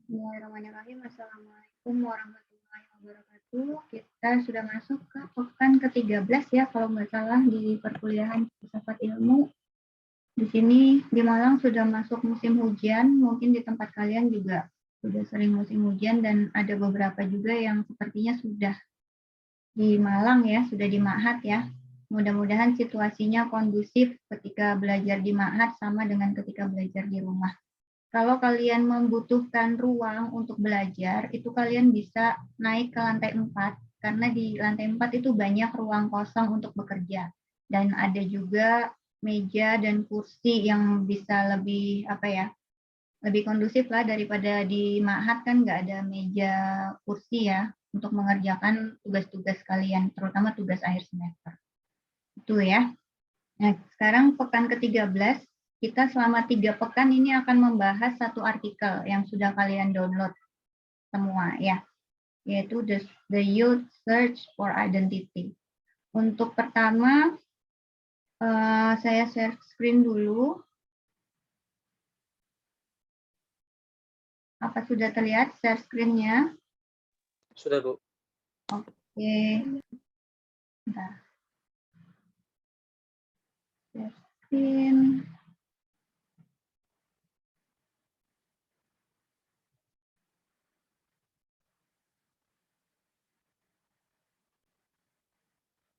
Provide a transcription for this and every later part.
Bismillahirrahmanirrahim. Assalamualaikum warahmatullahi wabarakatuh. Kita sudah masuk ke pekan ke-13 ya, kalau nggak salah di perkuliahan filsafat ilmu. Di sini di Malang sudah masuk musim hujan, mungkin di tempat kalian juga sudah sering musim hujan dan ada beberapa juga yang sepertinya sudah di Malang ya, sudah di Ma'had ya. Mudah-mudahan situasinya kondusif ketika belajar di Ma'had sama dengan ketika belajar di rumah. Kalau kalian membutuhkan ruang untuk belajar, itu kalian bisa naik ke lantai 4, karena di lantai 4 itu banyak ruang kosong untuk bekerja. Dan ada juga meja dan kursi yang bisa lebih lebih kondusif lah daripada di Ma'had kan nggak ada meja kursi ya untuk mengerjakan tugas-tugas kalian, terutama tugas akhir semester. Itu ya. Nah, sekarang pekan ke-13. Kita selama 3 pekan ini akan membahas satu artikel yang sudah kalian download semua ya, yaitu The Youth Search for Identity. Untuk pertama, saya share screen dulu. Apa sudah terlihat share screen-nya? Sudah, Bu. Oke. Bentar. Share screen.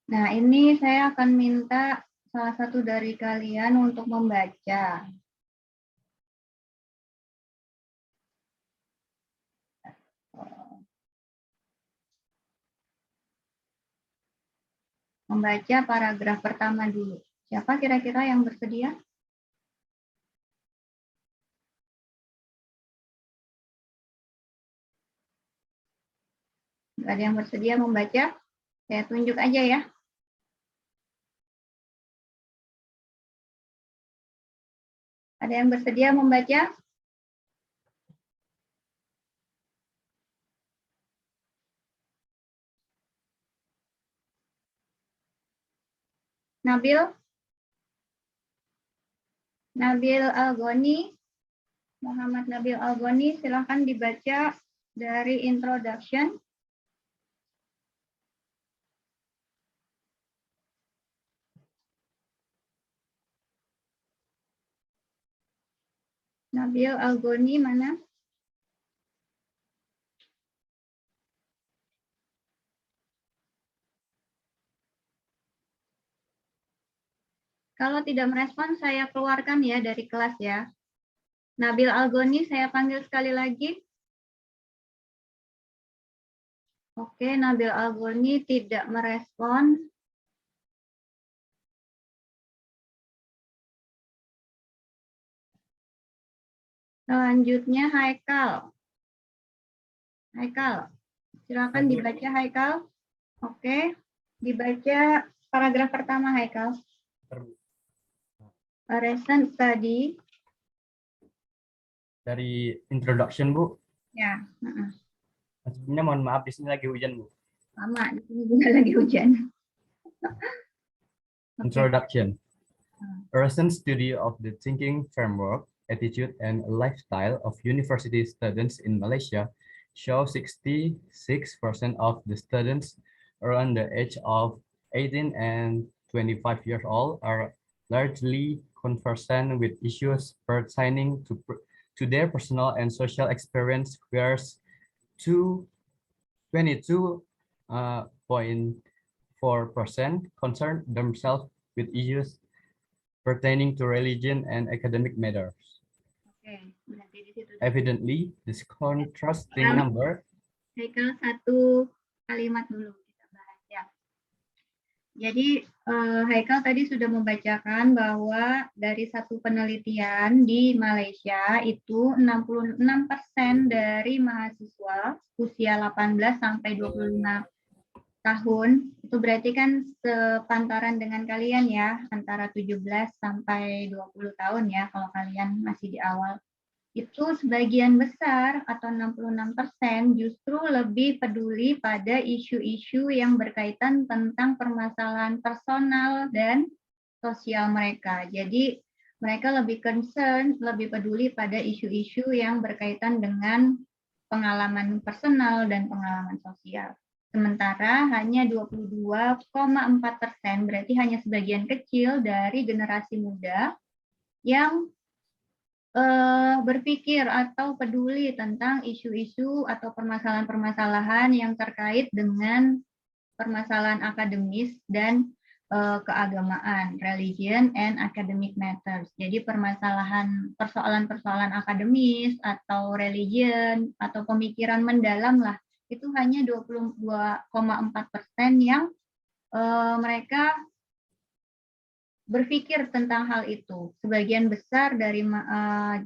Nah, ini saya akan minta salah satu dari kalian untuk membaca. Membaca paragraf pertama dulu. Siapa kira-kira yang bersedia? Nggak ada yang bersedia membaca? Saya tunjuk aja ya. Ada yang bersedia membaca? Nabil? Nabil Algoni? Muhammad Nabil Algoni, silahkan dibaca dari introduction. Nabil Algoni mana? Kalau tidak merespon, saya keluarkan ya dari kelas ya. Nabil Algoni, saya panggil sekali lagi. Oke, Nabil Algoni tidak merespon. Selanjutnya Haikal. Haikal, silakan dibaca Haikal. Oke, dibaca paragraf pertama Haikal. Recent study. Dari introduction, Bu. Ya. Sebelumnya mohon maaf, di sini lagi hujan, Bu. Sama, di sini juga lagi hujan. Introduction. A recent study of the thinking framework, attitude, and lifestyle of university students in Malaysia shows 66% of the students around the age of 18 and 25 years old are largely conversant with issues pertaining to their personal and social experience, whereas 22.4% concern themselves with issues pertaining to religion and academic matters. Evidently, this contrasting number. Haikal, satu kalimat dulu kita bahas ya. Jadi Haikal tadi sudah membacakan bahwa dari satu penelitian di Malaysia itu 66% dari mahasiswa usia 18 sampai 25 tahun, itu berarti kan sepantaran dengan kalian ya, antara 17 sampai 20 tahun ya kalau kalian masih di awal. Itu sebagian besar atau 66% justru lebih peduli pada isu-isu yang berkaitan tentang permasalahan personal dan sosial mereka. Jadi mereka lebih concern, lebih peduli pada isu-isu yang berkaitan dengan pengalaman personal dan pengalaman sosial. Sementara hanya 22,4%, berarti hanya sebagian kecil dari generasi muda yang berpikir atau peduli tentang isu-isu atau permasalahan-permasalahan yang terkait dengan permasalahan akademis dan keagamaan, religion and academic matters. Jadi persoalan-persoalan akademis atau religion atau pemikiran mendalam lah, itu hanya 22,4% yang mereka berpikir tentang hal itu. Sebagian besar dari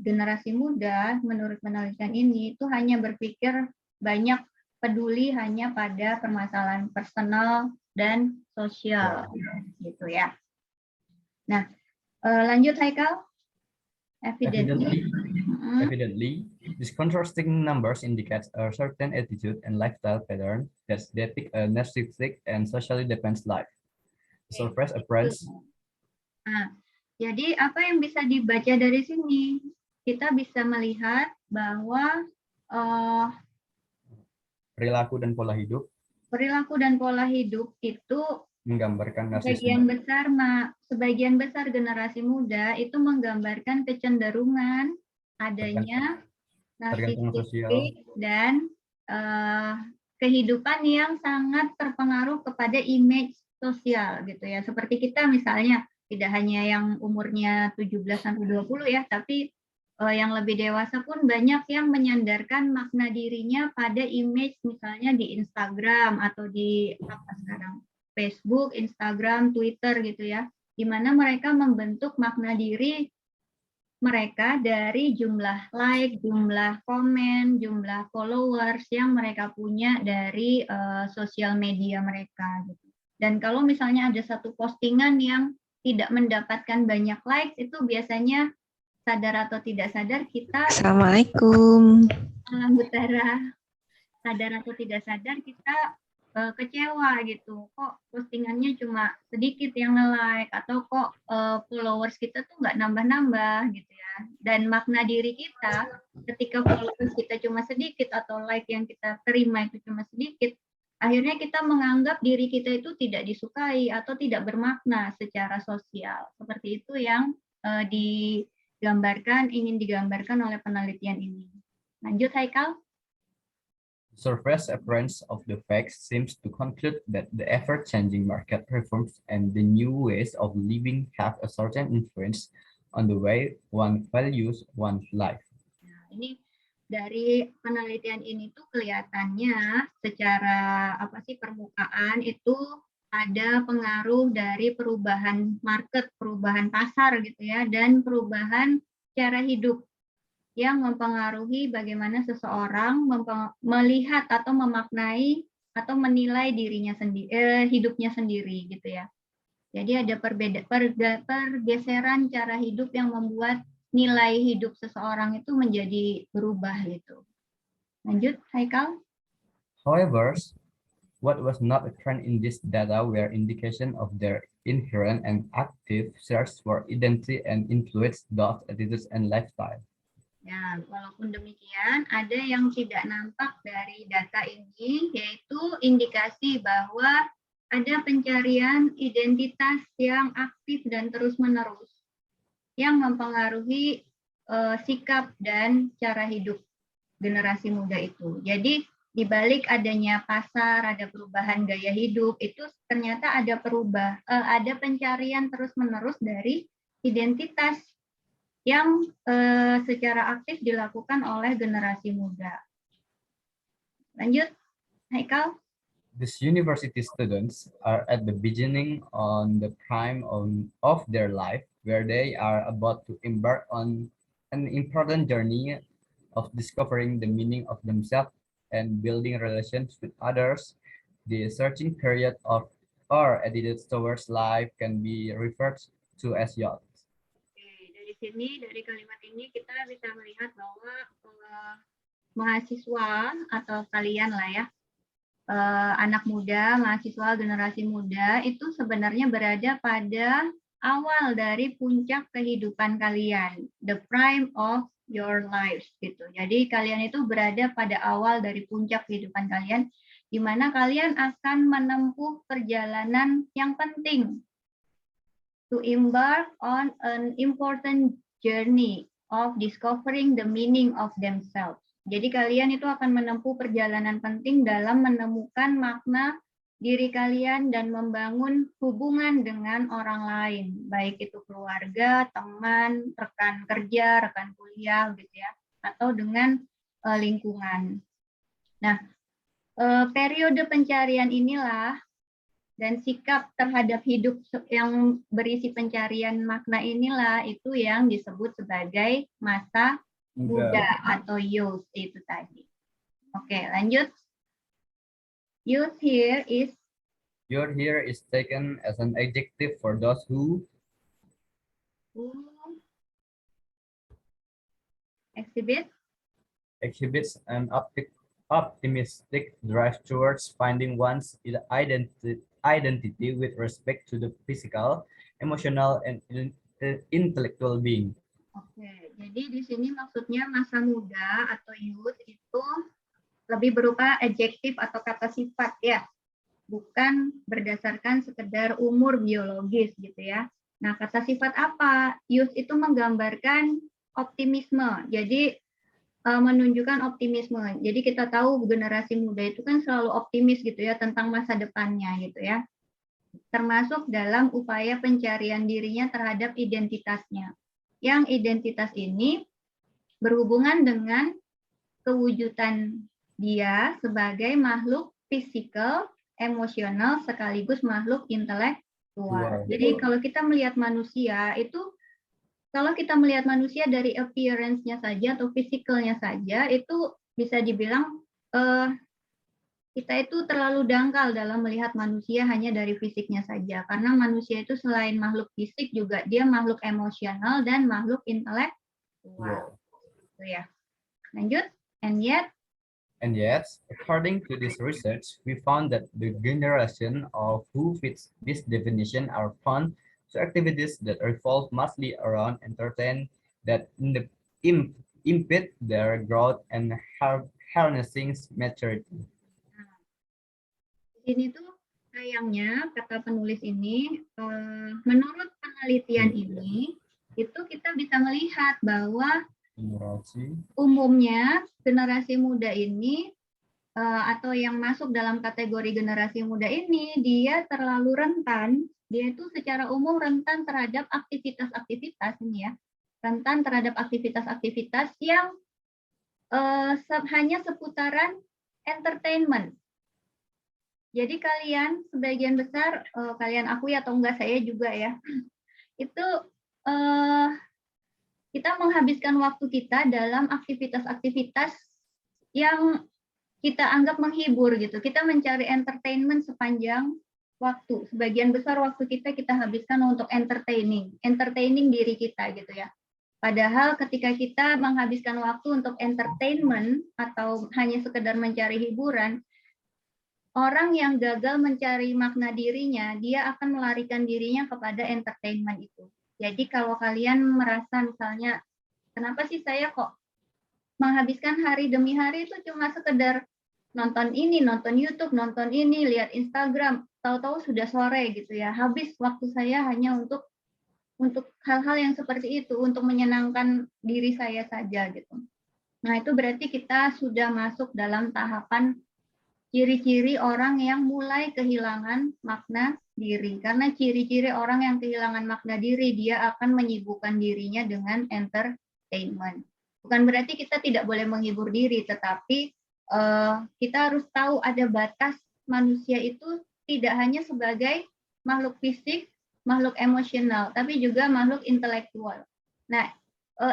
generasi muda, menurut penelitian ini, itu hanya berpikir banyak peduli hanya pada permasalahan personal dan sosial, gitu ya. Nah, lanjut Haikal. Evidently, these contrasting numbers indicate a certain attitude and lifestyle pattern that depict a narcissistic and socially dependent life. So first appearance. Nah, jadi apa yang bisa dibaca dari sini? Kita bisa melihat bahwa perilaku dan pola hidup itu menggambarkan sebagian besar generasi muda itu menggambarkan kecenderungan adanya narsisistik dan kehidupan yang sangat terpengaruh kepada image sosial gitu ya. Seperti kita misalnya tidak hanya yang umurnya 17 sampai 20 ya, tapi yang lebih dewasa pun banyak yang menyandarkan makna dirinya pada image misalnya di Instagram atau di apa sekarang Facebook, Instagram, Twitter gitu ya, di mana mereka membentuk makna diri mereka dari jumlah like, jumlah komen, jumlah followers yang mereka punya dari sosial media mereka gitu. Dan kalau misalnya ada satu postingan yang tidak mendapatkan banyak likes, itu biasanya sadar atau tidak sadar kita Assalamualaikum. Butara, sadar atau tidak sadar kita kecewa gitu, kok postingannya cuma sedikit yang nge-like atau kok followers kita tuh nggak nambah-nambah gitu ya. Dan makna diri kita ketika followers kita cuma sedikit atau like yang kita terima itu cuma sedikit, akhirnya kita menganggap diri kita itu tidak disukai atau tidak bermakna secara sosial. Seperti itu yang ingin digambarkan oleh penelitian ini. Lanjut Haikal. Surface appearance of the facts seems to conclude that the ever-changing market reforms and the new ways of living have a certain influence on the way one values one's life. Nah, ini dari penelitian ini tuh kelihatannya secara permukaan itu ada pengaruh dari perubahan market, perubahan pasar gitu ya, dan perubahan cara hidup yang mempengaruhi bagaimana seseorang melihat atau memaknai atau menilai dirinya sendiri, hidupnya sendiri gitu ya. Jadi ada pergeseran cara hidup yang membuat nilai hidup seseorang itu menjadi berubah gitu. Lanjut, Haikal. However, what was not a trend in this data were indication of their inherent and active search for identity and influence thoughts, attitudes, and lifestyle. Ya, walaupun demikian, ada yang tidak nampak dari data ini, yaitu indikasi bahwa ada pencarian identitas yang aktif dan terus-menerus yang mempengaruhi sikap dan cara hidup generasi muda itu. Jadi di balik adanya pasar, ada perubahan gaya hidup, itu ternyata ada pencarian terus-menerus dari identitas yang secara aktif dilakukan oleh generasi muda. Lanjut, Haikal. These university students are at the beginning on the prime of their life, where they are about to embark on an important journey of discovering the meaning of themselves and building relations with others. The searching period of our attitude towards life can be referred to as youth. Dari sini, dari kalimat ini kita bisa melihat bahwa mahasiswa atau kalian lah ya, anak muda, mahasiswa generasi muda itu sebenarnya berada pada awal dari puncak kehidupan kalian, the prime of your lives gitu. Jadi kalian itu berada pada awal dari puncak kehidupan kalian, di mana kalian akan menempuh perjalanan yang penting, to embark on an important journey of discovering the meaning of themselves. Jadi kalian itu akan menempuh perjalanan penting dalam menemukan makna diri kalian dan membangun hubungan dengan orang lain, baik itu keluarga, teman, rekan kerja, rekan kuliah gitu ya, atau dengan lingkungan. Nah, periode pencarian inilah dan sikap terhadap hidup yang berisi pencarian makna inilah itu yang disebut sebagai masa muda atau youth itu tadi. Oke, lanjut. Youth here is taken as an adjective for those who exhibits an optimistic drive towards finding one's identity with respect to the physical, emotional, and intellectual being. Oke, jadi di sini maksudnya masa muda atau youth itu lebih berupa adjektif atau kata sifat ya, bukan berdasarkan sekedar umur biologis gitu ya. Nah, kata sifat apa? Youth itu menggambarkan optimisme, jadi menunjukkan optimisme. Jadi kita tahu generasi muda itu kan selalu optimis gitu ya tentang masa depannya gitu ya. Termasuk dalam upaya pencarian dirinya terhadap identitasnya. Yang identitas ini berhubungan dengan kewujudan dia sebagai makhluk fisikal, emosional, sekaligus makhluk intelektual. Jadi kalau kita melihat manusia itu, kalau kita melihat manusia dari appearance-nya saja atau physicalnya saja, itu bisa dibilang kita itu terlalu dangkal dalam melihat manusia hanya dari fisiknya saja. Karena manusia itu selain makhluk fisik juga dia makhluk emosional dan makhluk intelektual. Itu ya. Lanjut. And yet, according to this research, we found that the generation of who fits this definition are found to activities that revolve mostly around entertainment that impede their growth and harnessing maturity. Ini tuh sayangnya kata penulis ini, menurut penelitian ini, itu kita bisa melihat bahwa umumnya generasi muda ini atau yang masuk dalam kategori generasi muda ini dia terlalu rentan, dia itu secara umum rentan terhadap aktivitas-aktivitas ini ya, rentan terhadap aktivitas-aktivitas yang hanya seputaran entertainment. Jadi kalian sebagian besar kalian akui atau enggak, saya juga ya, itu kita menghabiskan waktu kita dalam aktivitas-aktivitas yang kita anggap menghibur gitu. Kita mencari entertainment sepanjang waktu. Sebagian besar waktu kita habiskan untuk entertaining diri kita gitu ya. Padahal ketika kita menghabiskan waktu untuk entertainment atau hanya sekedar mencari hiburan, orang yang gagal mencari makna dirinya, dia akan melarikan dirinya kepada entertainment itu. Jadi kalau kalian merasa misalnya, kenapa sih saya kok menghabiskan hari demi hari itu cuma sekedar nonton ini, nonton YouTube, nonton ini, lihat Instagram, tahu-tahu sudah sore gitu ya. Habis waktu saya hanya untuk hal-hal yang seperti itu, untuk menyenangkan diri saya saja gitu. Nah, itu berarti kita sudah masuk dalam tahapan ciri-ciri orang yang mulai kehilangan makna diri. Karena ciri-ciri orang yang kehilangan makna diri, dia akan menyibukkan dirinya dengan entertainment. Bukan berarti kita tidak boleh menghibur diri, tetapi kita harus tahu ada batas. Manusia itu tidak hanya sebagai makhluk fisik, makhluk emosional, tapi juga makhluk intelektual. Nah,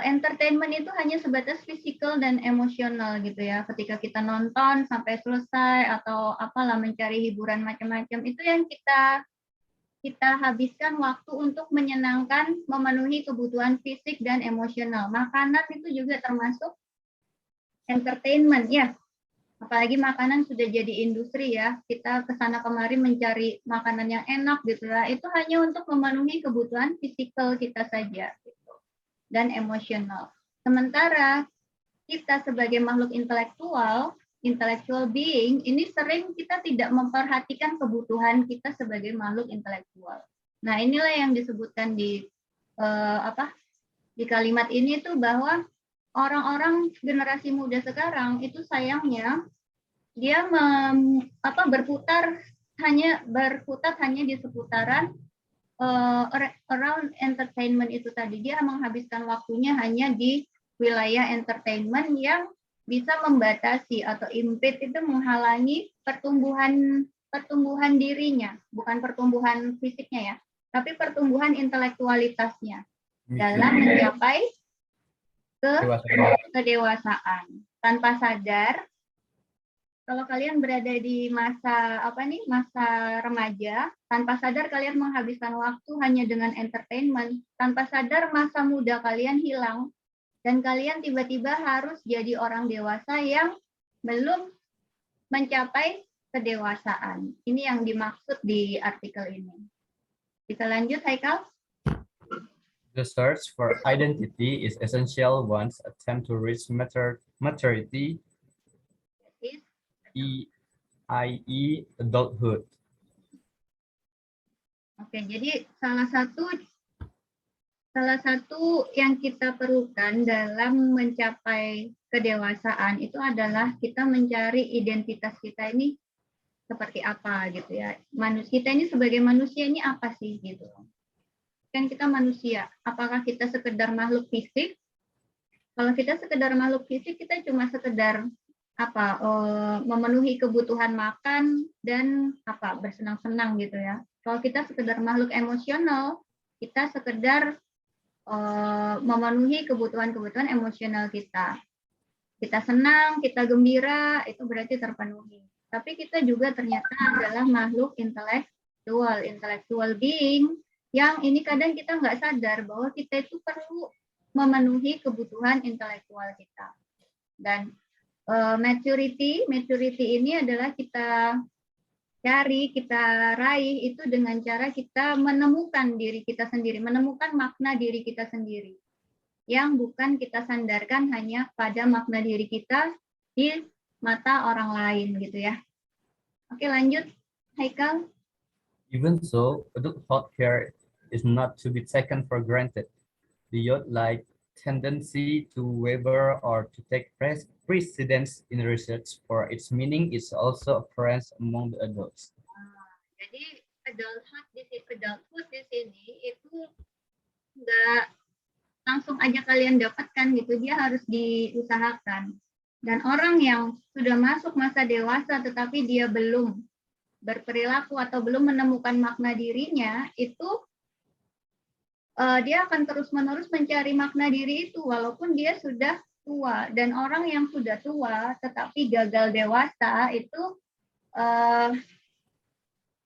entertainment itu hanya sebatas fisikal dan emosional gitu ya. Ketika kita nonton sampai selesai atau apalah mencari hiburan macam-macam, itu yang kita habiskan waktu untuk menyenangkan, memenuhi kebutuhan fisik dan emosional. Makanan itu juga termasuk entertainment ya. Apalagi makanan sudah jadi industri ya. Kita kesana kemari mencari makanan yang enak gitu ya. Itu hanya untuk memenuhi kebutuhan fisikal kita saja gitu. Dan emosional. Sementara kita sebagai makhluk intellectual being, ini sering kita tidak memperhatikan kebutuhan kita sebagai makhluk intelektual. Nah, inilah yang disebutkan di di kalimat ini tuh bahwa orang-orang generasi muda sekarang itu sayangnya dia berputar hanya di seputaran around entertainment itu tadi. Dia menghabiskan waktunya hanya di wilayah entertainment yang bisa membatasi atau impede, itu menghalangi pertumbuhan dirinya, bukan pertumbuhan fisiknya ya, tapi pertumbuhan intelektualitasnya dalam mencapai kedewasaan. Tanpa sadar, kalau kalian berada di masa masa remaja, tanpa sadar kalian menghabiskan waktu hanya dengan entertainment, tanpa sadar masa muda kalian hilang, dan kalian tiba-tiba harus jadi orang dewasa yang belum mencapai kedewasaan. Ini yang dimaksud di artikel ini. Bisa lanjut, Haikal? The search for identity is essential one's attempt to reach maturity, i.e. adulthood. Oke, jadi salah satu yang kita perlukan dalam mencapai kedewasaan itu adalah kita mencari identitas kita ini seperti apa gitu ya. Kita ini sebagai manusia ini apa sih gitu. Kan kita manusia, apakah kita sekedar makhluk fisik? Kalau kita sekedar makhluk fisik, kita cuma sekedar memenuhi kebutuhan makan dan bersenang-senang gitu ya. Kalau kita sekedar makhluk emosional, kita sekedar memenuhi kebutuhan emosional kita. Kita senang, kita gembira, itu berarti terpenuhi. Tapi kita juga ternyata adalah makhluk intellectual being, yang ini kadang kita nggak sadar bahwa kita itu perlu memenuhi kebutuhan intelektual kita. Dan maturity ini adalah kita cari, kita raih itu dengan cara kita menemukan diri kita sendiri, menemukan makna diri kita sendiri, yang bukan kita sandarkan hanya pada makna diri kita di mata orang lain gitu ya. Oke, lanjut, Haikal. Even so, adulthood here is not to be taken for granted. The youth-like tendency to waver or to take precedence in research for its meaning is also apparent among the adults. Jadi adulthood di sini itu nggak langsung aja kalian dapatkan gitu, dia harus diusahakan. Dan orang yang sudah masuk masa dewasa tetapi dia belum berperilaku atau belum menemukan makna dirinya, itu dia akan terus-menerus mencari makna diri itu walaupun dia sudah tua. Dan orang yang sudah tua tetapi gagal dewasa itu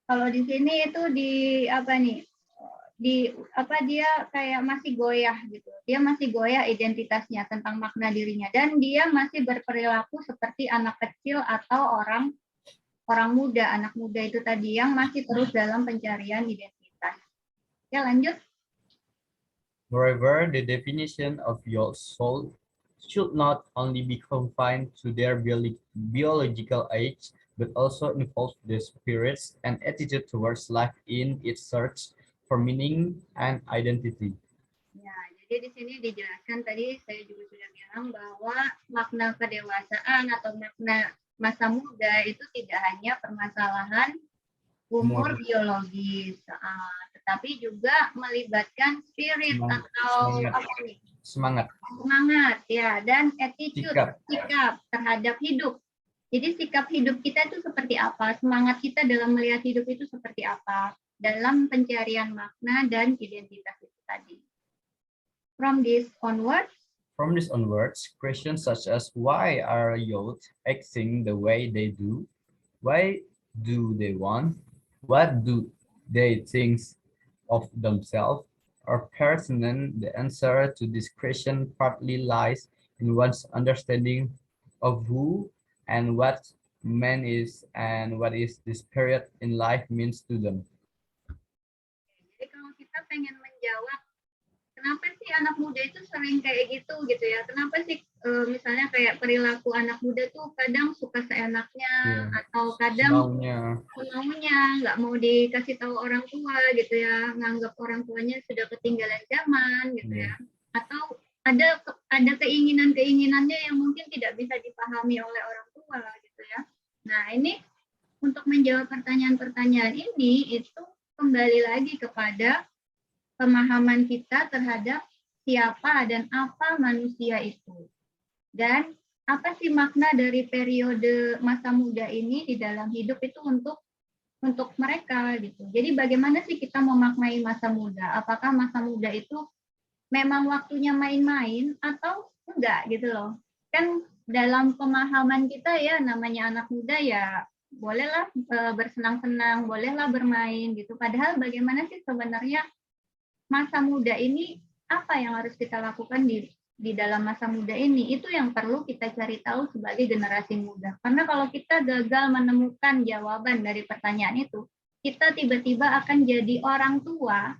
kalau di sini itu dia kayak masih goyah gitu. Dia masih goyah identitasnya tentang makna dirinya, dan dia masih berperilaku seperti anak kecil atau orang muda, anak muda itu tadi yang masih terus dalam pencarian identitas. Ya, lanjut. Moreover, the definition of your soul should not only be confined to their biological age, but also involve the spirit's and attitude towards life in its search for meaning and identity. Ya, jadi di sini dijelaskan tadi saya juga sudah bilang bahwa makna kedewasaan atau makna masa muda itu tidak hanya permasalahan umur biologis, tetapi juga melibatkan spirit atau semangat ya, dan attitude, sikap terhadap hidup. Jadi sikap hidup kita itu seperti apa, semangat kita dalam melihat hidup itu seperti apa dalam pencarian makna dan identitas itu tadi. From this onwards, questions such as why are youth acting the way they do, why do they want, what do they think of themselves, are pertinent. The answer to this question partly lies in one's understanding of who and what man is and what is this period in life means to them. Jadi kalau kita pengen menjawab kenapa sih anak muda itu sering kayak gitu ya? Kenapa sih misalnya kayak perilaku anak muda tuh kadang suka seenaknya atau kadang maunya nggak mau dikasih tahu orang tua gitu ya, nganggap orang tuanya sudah ketinggalan zaman gitu ya, atau ada keinginannya yang mungkin tidak bisa dipahami oleh orang tua gitu ya. Nah ini untuk menjawab pertanyaan-pertanyaan ini itu kembali lagi kepada pemahaman kita terhadap siapa dan apa manusia itu. Dan apa sih makna dari periode masa muda ini di dalam hidup itu untuk mereka gitu. Jadi bagaimana sih kita memaknai masa muda? Apakah masa muda itu memang waktunya main-main atau enggak gitu loh. Kan dalam pemahaman kita ya namanya anak muda ya bolehlah bersenang-senang, bolehlah bermain gitu. Padahal bagaimana sih sebenarnya masa muda ini, apa yang harus kita lakukan di dalam masa muda ini? Itu yang perlu kita cari tahu sebagai generasi muda. Karena kalau kita gagal menemukan jawaban dari pertanyaan itu, kita tiba-tiba akan jadi orang tua.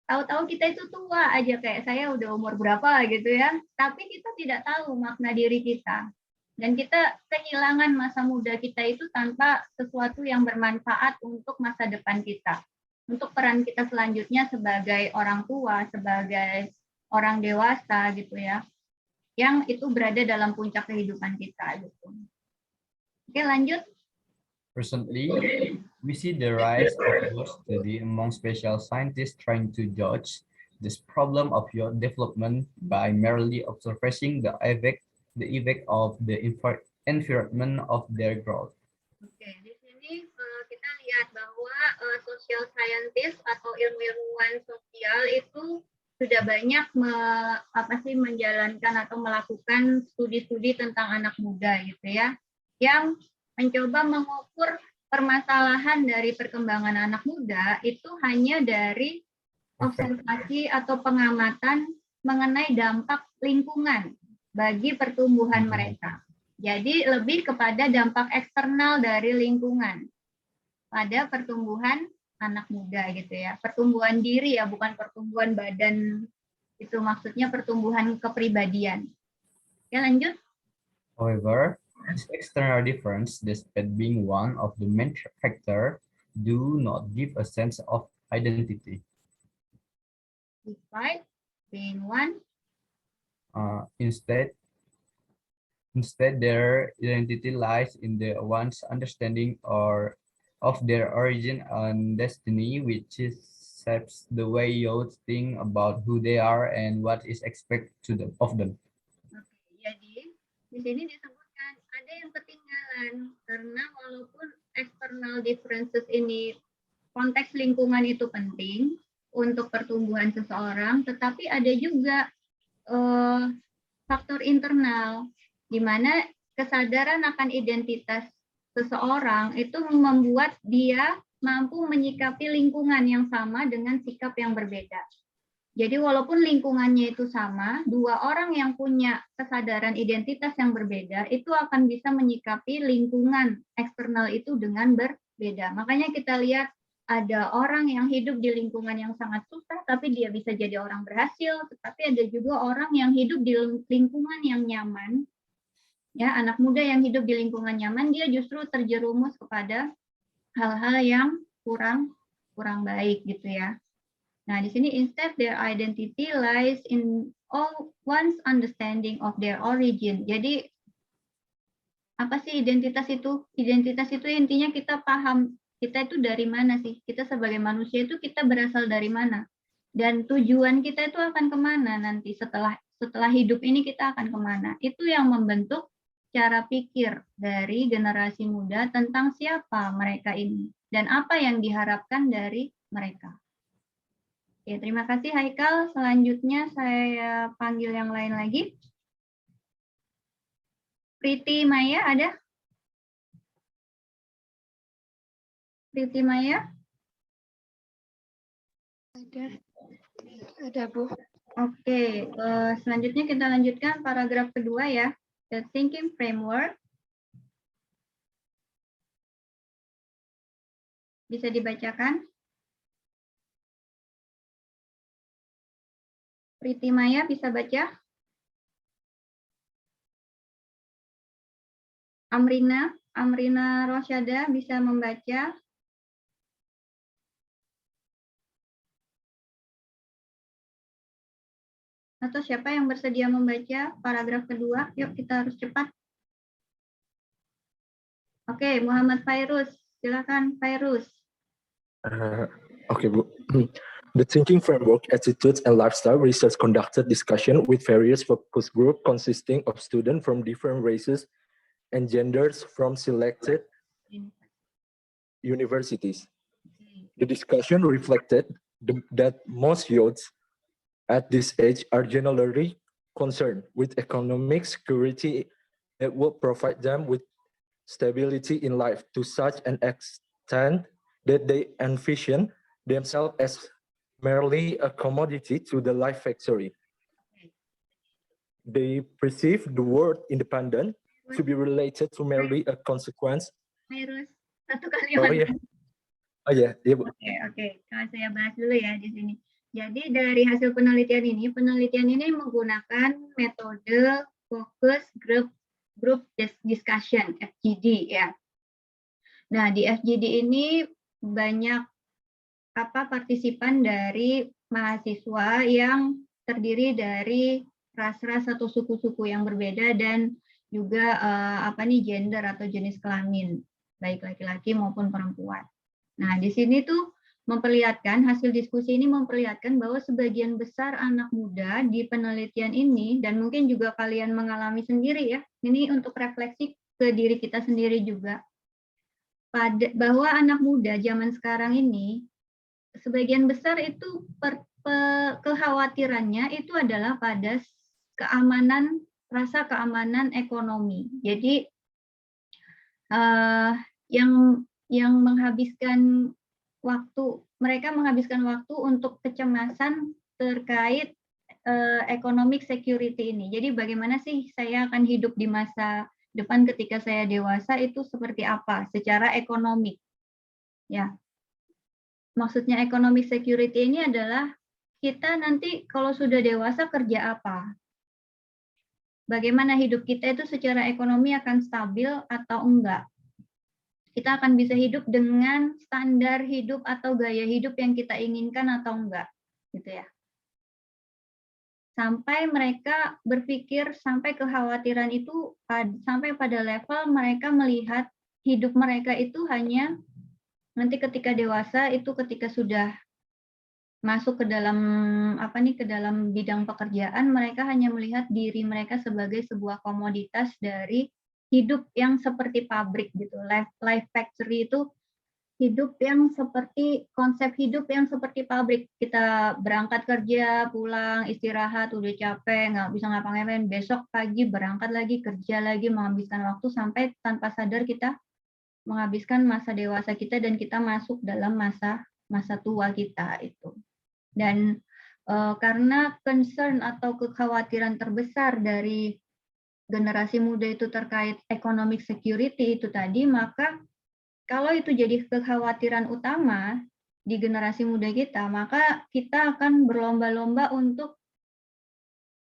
Tahu-tahu kita itu tua aja, kayak saya udah umur berapa gitu ya, tapi kita tidak tahu makna diri kita. Dan kita kehilangan masa muda kita itu tanpa sesuatu yang bermanfaat untuk masa depan kita. Untuk peran kita selanjutnya sebagai orang tua, sebagai orang dewasa gitu ya, yang itu berada dalam puncak kehidupan kita gitu. Oke, lanjut. Recently, we see the rise of your study among special scientists trying to judge this problem of your development by merely observing the effect of the environment of their growth. Oke, di sini kita lihat bahwa social scientist atau ilmuwan sosial itu sudah banyak menjalankan atau melakukan studi-studi tentang anak muda gitu ya, yang mencoba mengukur permasalahan dari perkembangan anak muda itu hanya dari observasi atau pengamatan mengenai dampak lingkungan bagi pertumbuhan mereka. Jadi lebih kepada dampak eksternal dari lingkungan pada pertumbuhan anak muda gitu ya. Pertumbuhan diri ya, bukan pertumbuhan badan. Itu maksudnya pertumbuhan kepribadian. Oke, lanjut. However, this external difference, despite being one of the main factors, do not give a sense of identity. Despite being one. Instead, their identity lies in the one's understanding of their origin and destiny, which shapes the way youth think about who they are and what is expected of them. Oke, jadi di sini disebutkan ada yang ketinggalan karena walaupun external differences ini, konteks lingkungan itu penting untuk pertumbuhan seseorang, tetapi ada juga faktor internal, di mana kesadaran akan identitas seseorang itu membuat dia mampu menyikapi lingkungan yang sama dengan sikap yang berbeda. Jadi walaupun lingkungannya itu sama, dua orang yang punya kesadaran identitas yang berbeda itu akan bisa menyikapi lingkungan eksternal itu dengan berbeda. Makanya kita lihat ada orang yang hidup di lingkungan yang sangat susah, tapi dia bisa jadi orang berhasil. Tetapi ada juga orang yang hidup di lingkungan yang nyaman. Ya, anak muda yang hidup di lingkungan nyaman, dia justru terjerumus kepada hal-hal yang kurang baik gitu ya. Nah, di sini instead their identity lies in one's understanding of their origin. Jadi apa sih identitas itu? Identitas itu intinya kita paham kita itu dari mana sih? Kita sebagai manusia itu kita berasal dari mana? Dan tujuan kita itu akan kemana nanti setelah hidup ini kita akan kemana? Itu yang membentuk cara pikir dari generasi muda tentang siapa mereka ini dan apa yang diharapkan dari mereka. Oke, terima kasih Haikal. Selanjutnya saya panggil yang lain lagi. Priti Maya ada? Priti Maya? Ada Bu. Oke, selanjutnya kita lanjutkan paragraf kedua ya. The thinking framework. Bisa dibacakan? Priti Maya bisa baca? Amrina Rosyada bisa membaca? Atau siapa yang bersedia membaca paragraf kedua? Yuk kita harus cepat. Oke, Muhammad Fairuz. Silakan Fairuz. Okay, Bu. The thinking framework, attitudes, and lifestyle research conducted discussion with various focus groups consisting of students from different races and genders from selected universities. The discussion reflected that most youths at this age are generally concerned with economic security that will provide them with stability in life to such an extent that they envision themselves as merely a commodity to the life factory. They perceive the word independent to be related to merely a consequence. Virus, satu kalimat. Oh ya, Bu. Oke. Kalau saya bahas dulu ya di sini. Jadi dari hasil penelitian ini menggunakan metode focus group discussion (FGD) ya. Nah di FGD ini banyak partisipan dari mahasiswa yang terdiri dari ras-ras atau suku-suku yang berbeda dan juga gender atau jenis kelamin, baik laki-laki maupun perempuan. Nah, di sini tuh hasil diskusi ini memperlihatkan bahwa sebagian besar anak muda di penelitian ini, dan mungkin juga kalian mengalami sendiri ya, ini untuk refleksi ke diri kita sendiri juga, bahwa anak muda zaman sekarang ini, sebagian besar itu kekhawatirannya itu adalah pada rasa keamanan ekonomi. Jadi yang menghabiskan waktu, mereka menghabiskan waktu untuk kecemasan terkait economic security ini. Jadi bagaimana sih saya akan hidup di masa depan ketika saya dewasa itu seperti apa secara ekonomi. Ya. Maksudnya economic security ini adalah kita nanti kalau sudah dewasa kerja apa? Bagaimana hidup kita itu secara ekonomi akan stabil atau enggak? Kita akan bisa hidup dengan standar hidup atau gaya hidup yang kita inginkan atau enggak? Gitu ya. Sampai mereka berpikir, sampai kekhawatiran itu sampai pada level mereka melihat hidup mereka itu hanya nanti ketika dewasa itu ketika sudah masuk ke dalam ke dalam bidang pekerjaan, mereka hanya melihat diri mereka sebagai sebuah komoditas dari hidup yang seperti pabrik gitu. Life factory itu hidup yang seperti konsep hidup yang seperti pabrik. Kita berangkat kerja, pulang, istirahat, udah capek, nggak bisa ngapa-ngapain, besok pagi berangkat lagi, kerja lagi, menghabiskan waktu sampai tanpa sadar kita menghabiskan masa dewasa kita dan kita masuk dalam masa tua kita itu. Dan karena concern atau kekhawatiran terbesar dari generasi muda itu terkait economic security itu tadi, maka kalau itu jadi kekhawatiran utama di generasi muda kita, maka kita akan berlomba-lomba untuk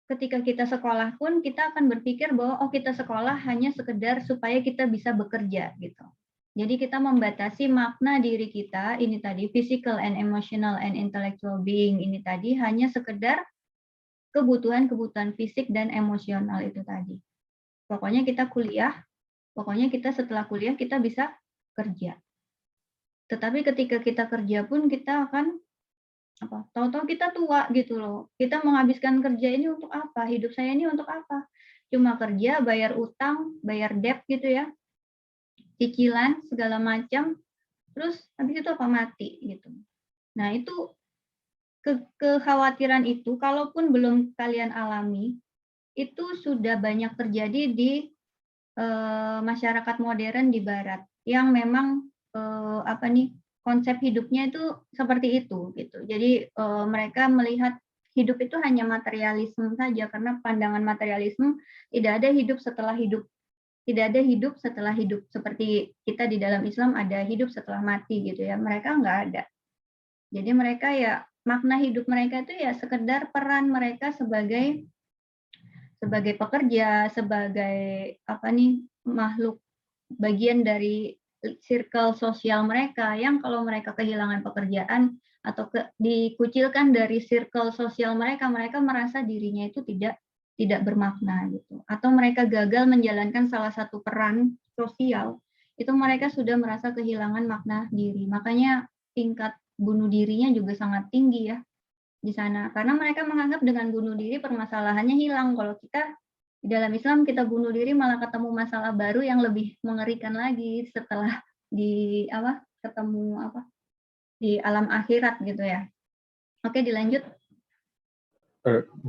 ketika kita sekolah pun kita akan berpikir bahwa kita sekolah hanya sekedar supaya kita bisa bekerja gitu. Jadi kita membatasi makna diri kita, ini tadi physical and emotional and intellectual being ini tadi hanya sekedar kebutuhan fisik dan emosional itu tadi. Pokoknya kita kuliah, pokoknya kita setelah kuliah kita bisa kerja. Tetapi ketika kita kerja pun kita akan tahu-tahu kita tua gitu loh. Kita menghabiskan kerja ini untuk apa? Hidup saya ini untuk apa? Cuma kerja, bayar utang, bayar debt gitu ya. Cicilan segala macam, terus habis itu mati gitu. Nah itu kekhawatiran itu, kalaupun belum kalian alami, itu sudah banyak terjadi di masyarakat modern di Barat, yang memang konsep hidupnya itu seperti itu gitu. Jadi mereka melihat hidup itu hanya materialisme saja, karena pandangan materialisme tidak ada hidup setelah hidup. Tidak ada hidup setelah hidup, seperti kita di dalam Islam ada hidup setelah mati gitu ya. Mereka nggak ada. Jadi mereka ya makna hidup mereka itu ya sekedar peran mereka sebagai pekerja, sebagai makhluk bagian dari circle sosial mereka yang kalau mereka kehilangan pekerjaan atau dikucilkan dari circle sosial mereka merasa dirinya itu tidak bermakna gitu. Atau mereka gagal menjalankan salah satu peran sosial, itu mereka sudah merasa kehilangan makna diri. Makanya tingkat bunuh dirinya juga sangat tinggi ya di sana. Karena mereka menganggap dengan bunuh diri permasalahannya hilang. Kalau kita di dalam Islam kita bunuh diri malah ketemu masalah baru yang lebih mengerikan lagi setelah ketemu di alam akhirat gitu ya. Oke, dilanjut.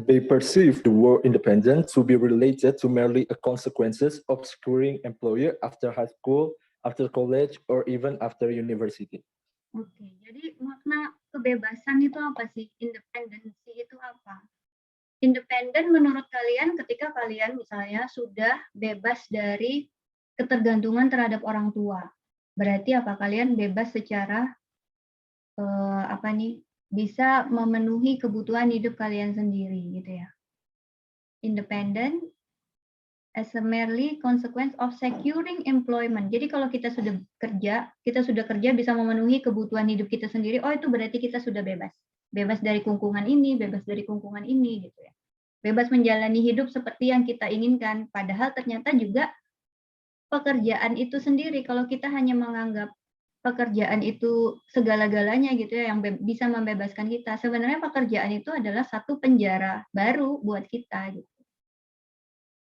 They perceive the word independent to be related to merely a consequences of securing employer after high school, after college, or even after university. Oke, jadi makna kebebasan itu apa sih? Independensi itu apa? Independen menurut kalian ketika kalian misalnya sudah bebas dari ketergantungan terhadap orang tua. Berarti apa? Kalian bebas secara bisa memenuhi kebutuhan hidup kalian sendiri gitu ya. Independent as a merely consequence of securing employment. Jadi kalau kita sudah kerja bisa memenuhi kebutuhan hidup kita sendiri, oh itu berarti kita sudah bebas. Bebas dari kungkungan ini, bebas dari kungkungan ini gitu ya. Bebas menjalani hidup seperti yang kita inginkan. Padahal ternyata juga pekerjaan itu sendiri, kalau kita hanya menganggap pekerjaan itu segala-galanya gitu ya, yang bisa membebaskan kita. Sebenarnya pekerjaan itu adalah satu penjara baru buat kita gitu.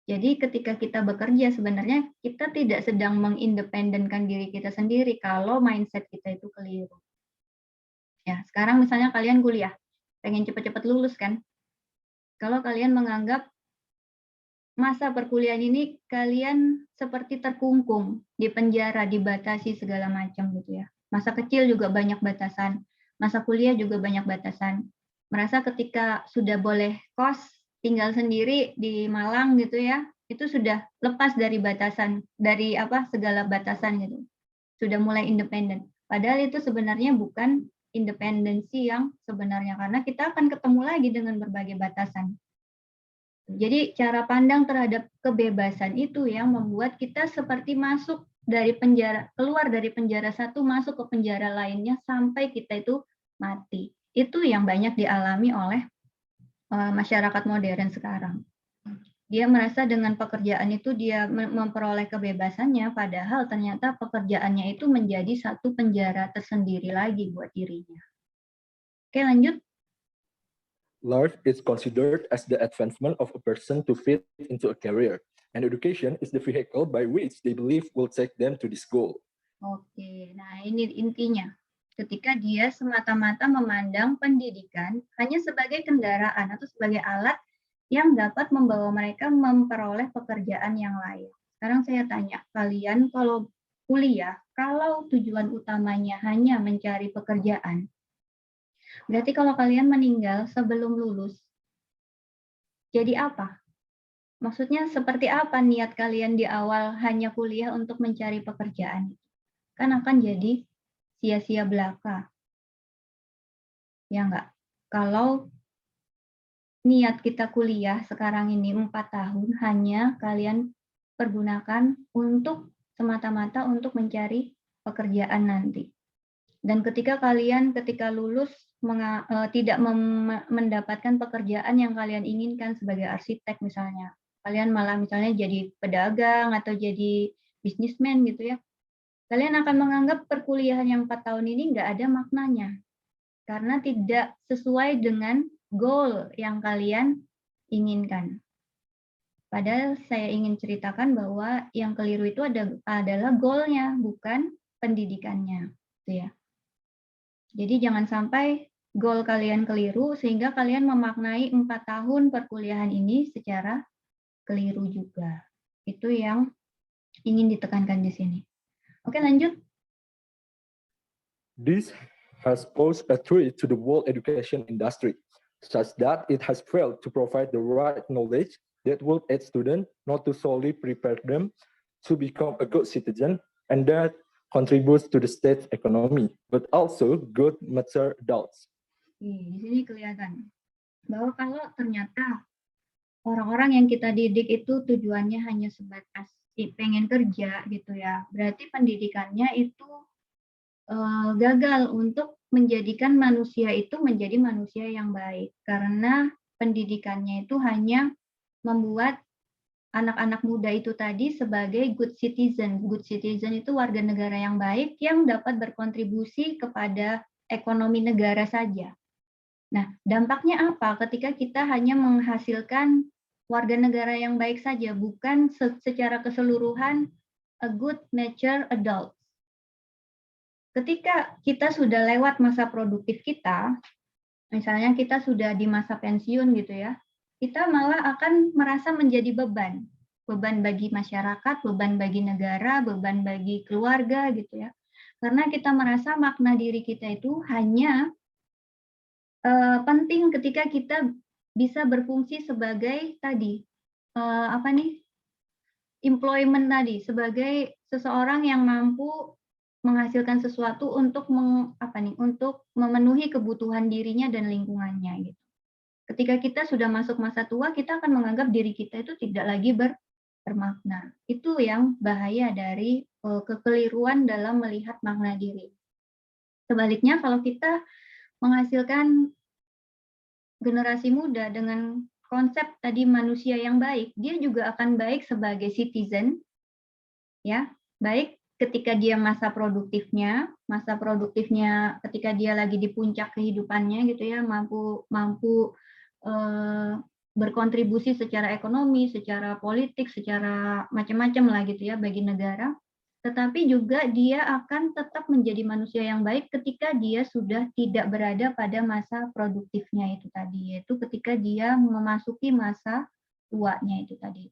Jadi ketika kita bekerja sebenarnya kita tidak sedang mengindependenkan diri kita sendiri kalau mindset kita itu keliru. Ya, sekarang misalnya kalian kuliah, pengen cepat-cepat lulus kan? Kalau kalian menganggap masa perkuliahan ini kalian seperti terkungkung, di penjara, dibatasi segala macam gitu ya. Masa kecil juga banyak batasan, masa kuliah juga banyak batasan. Merasa ketika sudah boleh kos, tinggal sendiri di Malang gitu ya, itu sudah lepas dari batasan, dari segala batasan gitu. Sudah mulai independen. Padahal itu sebenarnya bukan independensi yang sebenarnya, karena kita akan ketemu lagi dengan berbagai batasan. Jadi cara pandang terhadap kebebasan itu yang membuat kita seperti keluar dari penjara satu, masuk ke penjara lainnya sampai kita itu mati. Itu yang banyak dialami oleh masyarakat modern sekarang. Dia merasa dengan pekerjaan itu dia memperoleh kebebasannya, padahal ternyata pekerjaannya itu menjadi satu penjara tersendiri lagi buat dirinya. Oke, lanjut. Life is considered as the advancement of a person to fit into a career, and education is the vehicle by which they believe will take them to this goal. Oke, nah ini intinya. Ketika dia semata-mata memandang pendidikan hanya sebagai kendaraan atau sebagai alat yang dapat membawa mereka memperoleh pekerjaan yang layak. Sekarang saya tanya, kalian kalau kuliah, kalau tujuan utamanya hanya mencari pekerjaan, berarti kalau kalian meninggal sebelum lulus, jadi apa? Maksudnya seperti apa niat kalian di awal hanya kuliah untuk mencari pekerjaan? Kan akan jadi sia-sia belaka. Ya enggak? Kalau niat kita kuliah sekarang ini 4 tahun hanya kalian pergunakan untuk semata-mata untuk mencari pekerjaan nanti. Dan ketika lulus tidak mendapatkan pekerjaan yang kalian inginkan sebagai arsitek misalnya, kalian malah misalnya jadi pedagang atau jadi bisnismen gitu ya, kalian akan menganggap perkuliahan yang 4 tahun ini nggak ada maknanya karena tidak sesuai dengan goal yang kalian inginkan. Padahal saya ingin ceritakan bahwa yang keliru itu adalah goalnya, bukan pendidikannya, gitu ya. Jadi jangan sampai goal kalian keliru sehingga kalian memaknai 4 tahun perkuliahan ini secara keliru juga. Itu yang ingin ditekankan di sini. Oke, lanjut. This has posed a threat to the world education industry, such that it has failed to provide the right knowledge that will aid students not to solely prepare them to become a good citizen and that contributes to the state's economy, but also good mature adults. Di sini kelihatan bahwa kalau ternyata orang-orang yang kita didik itu tujuannya hanya sebatas pengen kerja gitu ya, berarti pendidikannya itu gagal untuk menjadikan manusia itu menjadi manusia yang baik, karena pendidikannya itu hanya membuat anak-anak muda itu tadi sebagai good citizen. Good citizen itu warga negara yang baik yang dapat berkontribusi kepada ekonomi negara saja. Nah, dampaknya apa ketika kita hanya menghasilkan warga negara yang baik saja, bukan secara keseluruhan a good mature adult. Ketika kita sudah lewat masa produktif kita, misalnya kita sudah di masa pensiun gitu ya, kita malah akan merasa menjadi beban. Beban bagi masyarakat, beban bagi negara, beban bagi keluarga gitu ya. Karena kita merasa makna diri kita itu hanya penting ketika kita bisa berfungsi sebagai tadi employment tadi, sebagai seseorang yang mampu menghasilkan sesuatu untuk untuk memenuhi kebutuhan dirinya dan lingkungannya gitu. Ketika kita sudah masuk masa tua, kita akan menganggap diri kita itu tidak lagi bermakna. Itu yang bahaya dari kekeliruan dalam melihat makna diri. Sebaliknya kalau kita menghasilkan generasi muda dengan konsep tadi manusia yang baik, dia juga akan baik sebagai citizen, ya, baik ketika dia masa produktifnya ketika dia lagi di puncak kehidupannya gitu ya, mampu berkontribusi secara ekonomi, secara politik, secara macam-macam lah gitu ya bagi negara. Tetapi juga dia akan tetap menjadi manusia yang baik ketika dia sudah tidak berada pada masa produktifnya itu tadi, yaitu ketika dia memasuki masa tuanya itu tadi.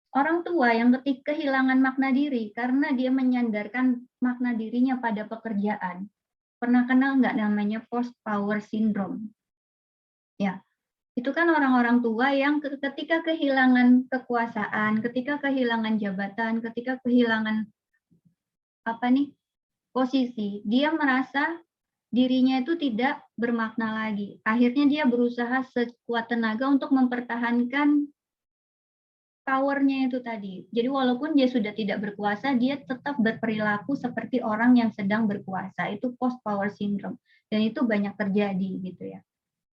Orang tua yang ketika kehilangan makna diri karena dia menyandarkan makna dirinya pada pekerjaan. Pernah kenal nggak namanya post power syndrome? Ya, itu kan orang-orang tua yang ketika kehilangan kekuasaan, ketika kehilangan jabatan, ketika kehilangan posisi, dia merasa dirinya itu tidak bermakna lagi. Akhirnya dia berusaha sekuat tenaga untuk mempertahankan power-nya itu tadi. Jadi walaupun dia sudah tidak berkuasa, dia tetap berperilaku seperti orang yang sedang berkuasa. Itu post power syndrome. Dan itu banyak terjadi gitu ya.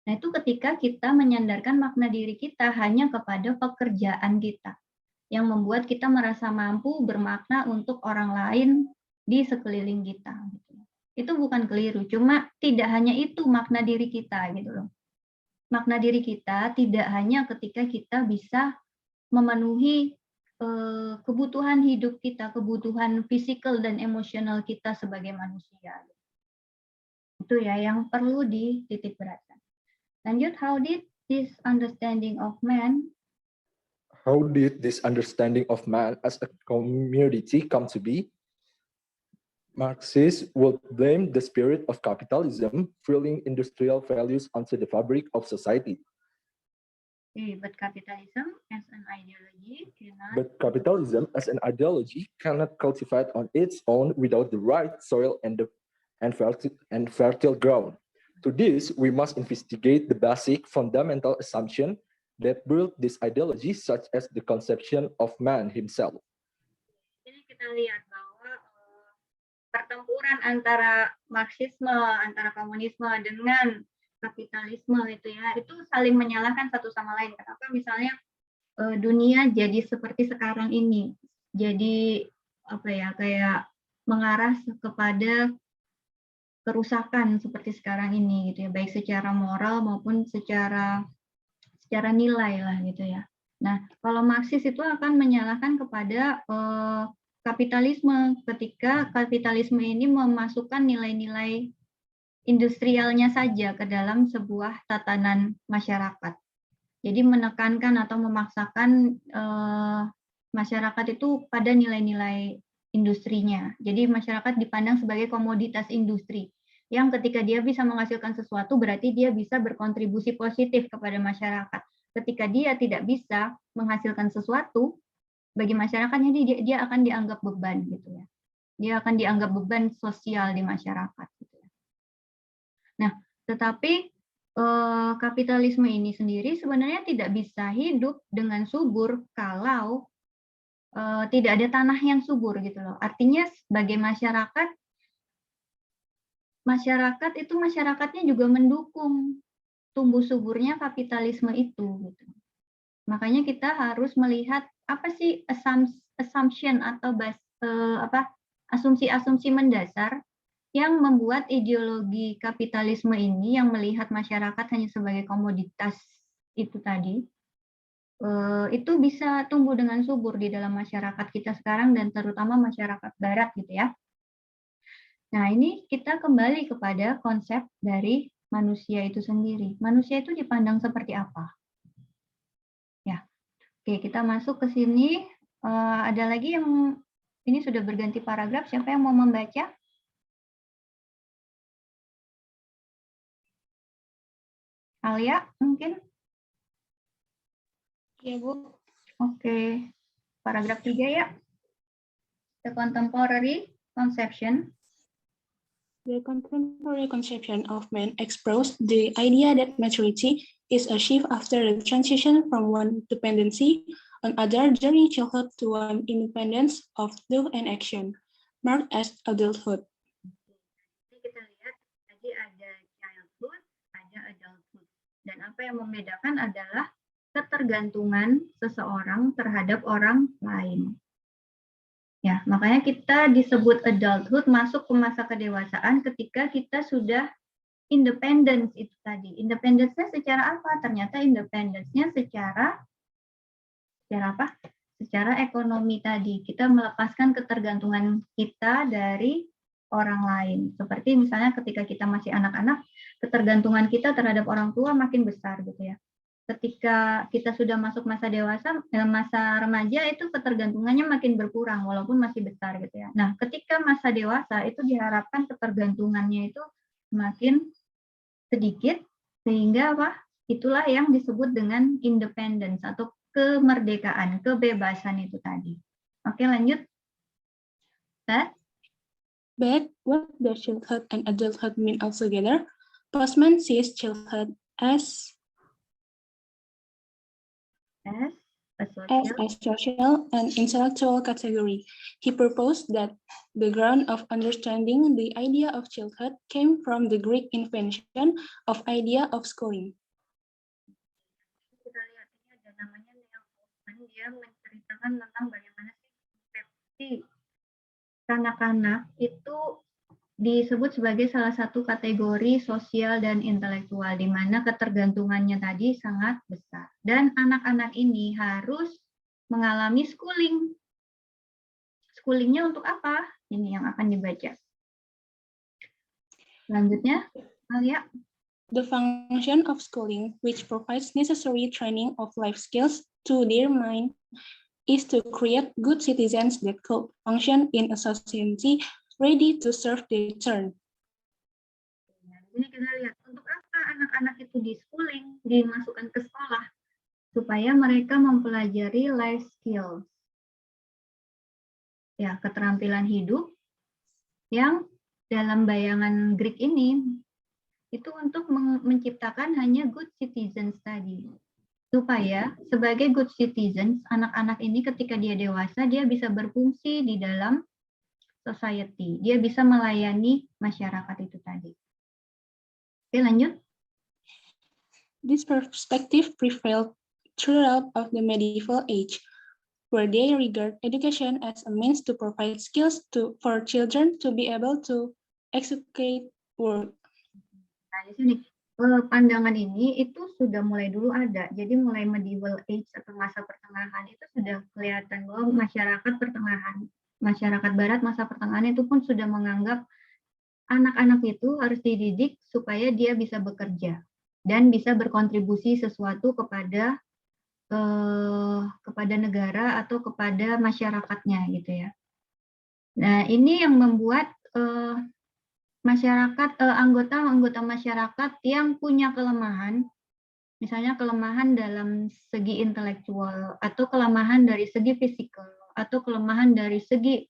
Nah, itu ketika kita menyandarkan makna diri kita hanya kepada pekerjaan kita yang membuat kita merasa mampu bermakna untuk orang lain di sekeliling kita gitu. Itu bukan keliru, cuma tidak hanya itu makna diri kita gitu loh. Makna diri kita tidak hanya ketika kita bisa memenuhi kebutuhan hidup kita, kebutuhan fisikal dan emosional kita sebagai manusia. Itu ya yang perlu dititik beratkan. Lanjut, how did this understanding of man as a community come to be? Marxists would blame the spirit of capitalism, filling industrial values onto the fabric of society. But capitalism as an ideology cannot cultivate on its own without the right soil and fertile ground. To this, we must investigate the basic fundamental assumption that built this ideology, such as the conception of man himself. Ini kita lihat bahwa pertempuran antara Marxisme, antara komunisme dengan kapitalisme itu ya, itu saling menyalahkan satu sama lain. Kenapa misalnya dunia jadi seperti sekarang ini, jadi kayak mengarah kepada kerusakan seperti sekarang ini gitu ya, baik secara moral maupun secara nilai lah gitu ya. Nah, kalau Marxis itu akan menyalahkan kepada kapitalisme ketika kapitalisme ini memasukkan nilai-nilai industrialnya saja ke dalam sebuah tatanan masyarakat. Jadi menekankan atau memaksakan masyarakat itu pada nilai-nilai industrinya. Jadi masyarakat dipandang sebagai komoditas industri yang ketika dia bisa menghasilkan sesuatu berarti dia bisa berkontribusi positif kepada masyarakat. Ketika dia tidak bisa menghasilkan sesuatu bagi masyarakatnya, dia akan dianggap beban gitu ya. Dia akan dianggap beban sosial di masyarakat gitu ya. Nah, tetapi kapitalisme ini sendiri sebenarnya tidak bisa hidup dengan subur kalau tidak ada tanah yang subur gitu loh. Artinya sebagai masyarakat itu masyarakatnya juga mendukung tumbuh suburnya kapitalisme itu gitu. Makanya kita harus melihat apa sih assumption atau asumsi-asumsi mendasar yang membuat ideologi kapitalisme ini yang melihat masyarakat hanya sebagai komoditas itu tadi, itu bisa tumbuh dengan subur di dalam masyarakat kita sekarang dan terutama masyarakat barat gitu ya. Nah, ini kita kembali kepada konsep dari manusia itu sendiri. Manusia itu dipandang seperti apa? Ya, oke, kita masuk ke sini. Ada lagi yang ini sudah berganti paragraf. Siapa yang mau membaca? Alia, mungkin? Ya, Bu. Oke, paragraf 3 ya. The contemporary conception. The contemporary conception of man expressed the idea that maturity is achieved after the transition from one dependency on other during childhood to one independence of thought and action, marked as adulthood. Jadi kita lihat tadi ada childhood, ada adulthood. Dan apa yang membedakan adalah ketergantungan seseorang terhadap orang lain. Ya, makanya kita disebut adulthood, masuk ke masa kedewasaan ketika kita sudah independence itu tadi. Independence-nya secara apa? Ternyata independence-nya secara apa? Secara ekonomi tadi. Kita melepaskan ketergantungan kita dari orang lain. Seperti misalnya ketika kita masih anak-anak, ketergantungan kita terhadap orang tua makin besar gitu ya. Ketika kita sudah masuk masa dewasa, masa remaja itu ketergantungannya makin berkurang walaupun masih besar gitu ya. Nah, ketika masa dewasa itu diharapkan ketergantungannya itu makin sedikit sehingga apa? Itulah yang disebut dengan independence atau kemerdekaan, kebebasan itu tadi. Oke, lanjut. But what does childhood and adulthood mean altogether? Postman sees childhood as a social and intellectual category. He proposed that the ground of understanding the idea of childhood came from the Greek invention of idea of schooling. Kita lihat ini ada namanya Neil Postman, dia menceritakan tentang bagaimana sih konsepsi kanak-kanak itu disebut sebagai salah satu kategori sosial dan intelektual, di mana ketergantungannya tadi sangat besar. Dan anak-anak ini harus mengalami schooling. Schoolingnya untuk apa? Ini yang akan dibaca. Selanjutnya, Alia. The function of schooling, which provides necessary training of life skills to their mind, is to create good citizens that could function in a society ready to serve their turn. Ini kita lihat untuk apa anak-anak itu di schooling, dimasukkan ke sekolah, supaya mereka mempelajari life skills. Ya, keterampilan hidup yang dalam bayangan Greek ini itu untuk menciptakan hanya good citizens tadi. Supaya sebagai good citizens, anak-anak ini ketika dia dewasa, dia bisa berfungsi di dalam society. Dia bisa melayani masyarakat itu tadi. Oke, lanjut. This perspective prevailed throughout of the medieval age, where they regard education as a means to provide skills for children to be able to execute work. Nah, di sini pandangan ini itu sudah mulai dulu ada. Jadi mulai medieval age atau masa pertengahan itu sudah kelihatan bahwa masyarakat barat masa pertengahan itu pun sudah menganggap anak-anak itu harus dididik supaya dia bisa bekerja dan bisa berkontribusi sesuatu kepada negara atau kepada masyarakatnya gitu ya. Nah, ini yang membuat anggota masyarakat yang punya kelemahan, misalnya kelemahan dalam segi intelektual atau kelemahan dari segi fisikal atau kelemahan dari segi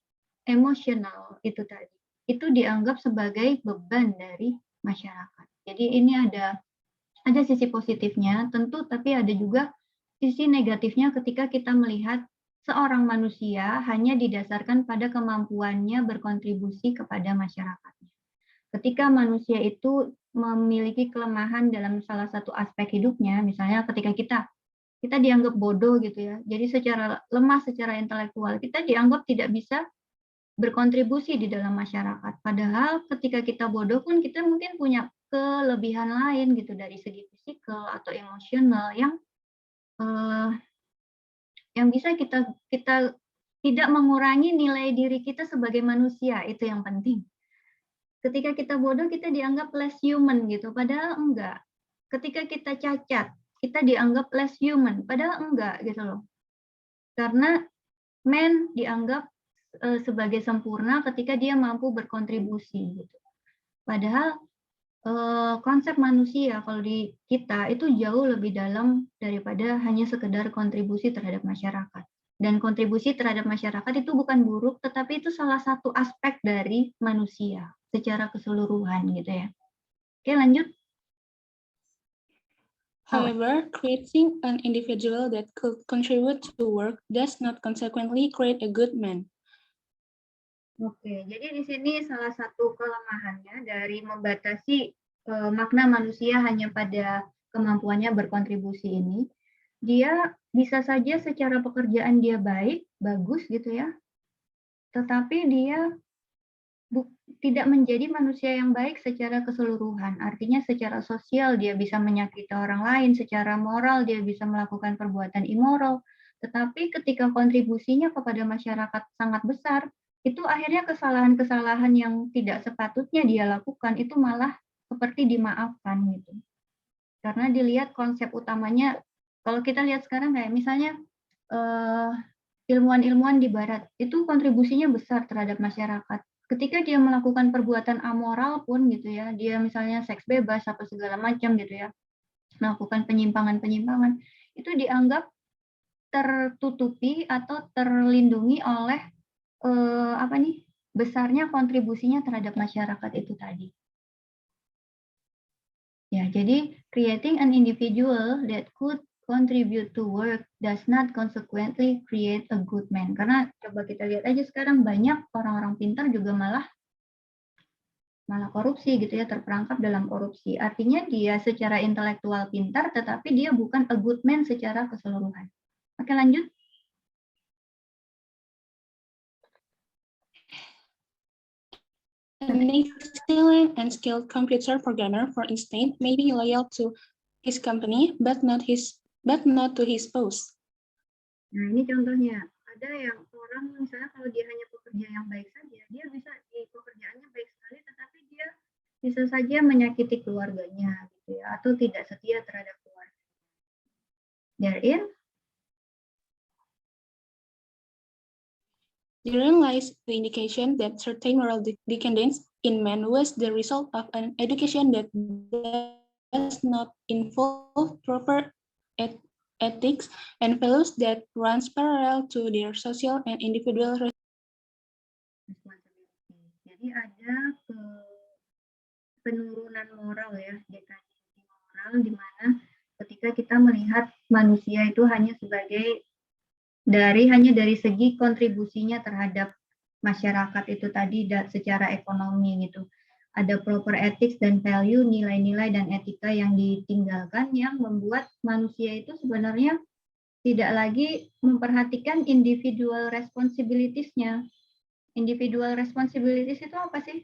emosional itu tadi, itu dianggap sebagai beban dari masyarakat. Jadi ini ada ada sisi positifnya tentu, tapi ada juga sisi negatifnya ketika kita melihat seorang manusia hanya didasarkan pada kemampuannya berkontribusi kepada masyarakatnya. Ketika manusia itu memiliki kelemahan dalam salah satu aspek hidupnya, misalnya ketika kita dianggap bodoh gitu ya, jadi secara lemah secara intelektual, kita dianggap tidak bisa berkontribusi di dalam masyarakat. Padahal ketika kita bodoh pun kita mungkin punya kelebihan lain gitu dari segi fisikal atau emosional yang bisa kita tidak mengurangi nilai diri kita sebagai manusia, itu yang penting. Ketika kita bodoh kita dianggap less human gitu, padahal enggak. Ketika kita cacat, kita dianggap less human, padahal enggak gitu loh. Karena man dianggap sebagai sempurna ketika dia mampu berkontribusi gitu. Padahal konsep manusia kalau di kita itu jauh lebih dalam daripada hanya sekedar kontribusi terhadap masyarakat. Dan kontribusi terhadap masyarakat itu bukan buruk, tetapi itu salah satu aspek dari manusia secara keseluruhan gitu ya. Oke, lanjut. However, creating an individual that could contribute to work does not consequently create a good man. Oke, jadi di sini salah satu kelemahannya dari membatasi makna manusia hanya pada kemampuannya berkontribusi ini, dia bisa saja secara pekerjaan dia baik, bagus gitu ya, tetapi dia tidak menjadi manusia yang baik secara keseluruhan. Artinya secara sosial dia bisa menyakiti orang lain, secara moral dia bisa melakukan perbuatan immoral, tetapi ketika kontribusinya kepada masyarakat sangat besar, itu akhirnya kesalahan-kesalahan yang tidak sepatutnya dia lakukan itu malah seperti dimaafkan gitu. Karena dilihat konsep utamanya, kalau kita lihat sekarang kayak misalnya ilmuwan-ilmuwan di barat itu kontribusinya besar terhadap masyarakat. Ketika dia melakukan perbuatan amoral pun gitu ya, dia misalnya seks bebas apa segala macam gitu ya, melakukan penyimpangan-penyimpangan, itu dianggap tertutupi atau terlindungi oleh besarnya kontribusinya terhadap masyarakat itu tadi. Ya, jadi creating an individual that could contribute to work does not consequently create a good man. Karena coba kita lihat aja sekarang banyak orang-orang pintar juga malah korupsi gitu ya, terperangkap dalam korupsi. Artinya dia secara intelektual pintar, tetapi dia bukan a good man secara keseluruhan. Oke, lanjut. An excellent and skilled computer programmer, for instance, may be loyal to his company, but not to his boss. Nah, ini contohnya. Ada yang orang misalnya kalau dia hanya pekerja yang baik saja, dia bisa di pekerjaannya baik sekali, tetapi dia bisa saja menyakiti keluarganya, gitu ya, atau tidak setia terhadap keluarga. Therein lies the indication that certain moral decadence in man was the result of an education that does not involve proper ethics and values that runs parallel to their social and individual responsibility. Jadi ada penurunan moral ya, degradasi moral di mana ketika kita melihat manusia itu hanya dari segi kontribusinya terhadap masyarakat itu tadi secara ekonomi gitu. Ada proper ethics dan value, nilai-nilai dan etika yang ditinggalkan yang membuat manusia itu sebenarnya tidak lagi memperhatikan individual responsibilities-nya. Individual responsibilities itu apa sih?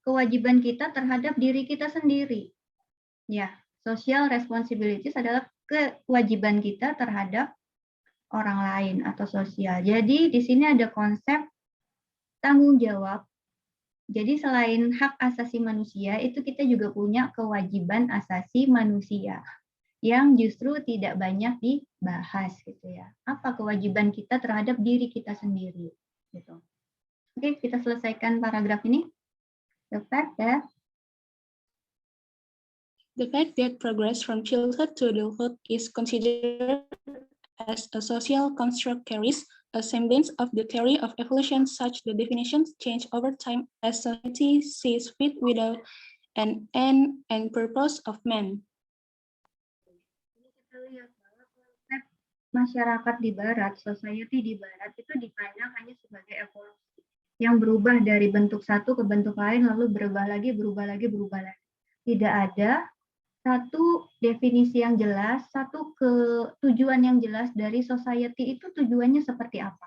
Kewajiban kita terhadap diri kita sendiri. Ya, social responsibilities adalah kewajiban kita terhadap orang lain atau sosial. Jadi di sini ada konsep tanggung jawab. Jadi selain hak asasi manusia, itu kita juga punya kewajiban asasi manusia yang justru tidak banyak dibahas gitu ya. Apa kewajiban kita terhadap diri kita sendiri gitu. Oke, kita selesaikan paragraf ini. The fact that progress from childhood to adulthood is considered as a social construct carries a semblance of the theory of evolution, such the definitions change over time as society sees fit without an end and purpose of man. masyarakat di Barat, society di Barat itu dipandang hanya sebagai evolusi yang berubah dari bentuk satu ke bentuk lain, lalu berubah lagi, berubah lagi, berubah lagi. Tidak ada satu definisi yang jelas, satu tujuan yang jelas dari society itu tujuannya seperti apa.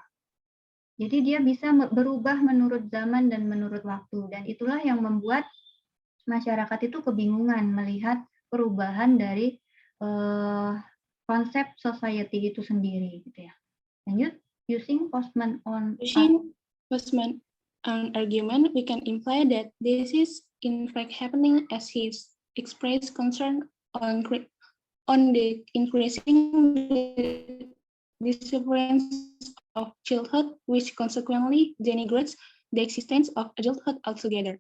Jadi dia bisa berubah menurut zaman dan menurut waktu, dan itulah yang membuat masyarakat itu kebingungan melihat perubahan dari konsep society itu sendiri, gitu ya. Lanjut, using Postman on Using Postman an argument, we can imply that this is in fact happening as he expressed concern on the increasing disappearance of childhood, which consequently denigrates the existence of adulthood altogether.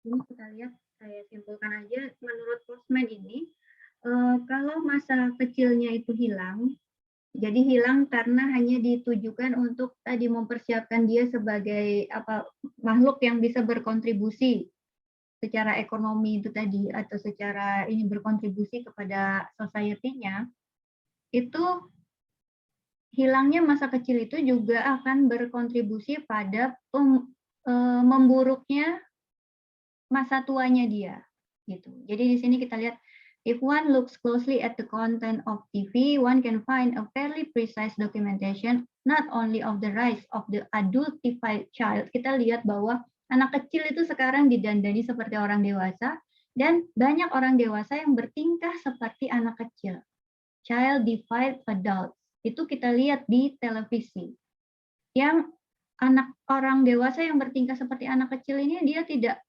Ini kita lihat, saya simpulkan aja, menurut Postman ini, kalau masa kecilnya itu hilang, jadi hilang karena hanya ditujukan untuk tadi mempersiapkan dia sebagai makhluk yang bisa berkontribusi secara ekonomi itu tadi, atau secara ini berkontribusi kepada society-nya, itu hilangnya masa kecil itu juga akan berkontribusi pada memburuknya masa tuanya dia, gitu. Jadi di sini kita lihat, if one looks closely at the content of TV, one can find a fairly precise documentation not only of the rise of the adultified child. Kita lihat bahwa anak kecil itu sekarang didandani seperti orang dewasa, dan banyak orang dewasa yang bertingkah seperti anak kecil. Childified adults, itu kita lihat di televisi. Yang orang dewasa yang bertingkah seperti anak kecil ini, dia tidak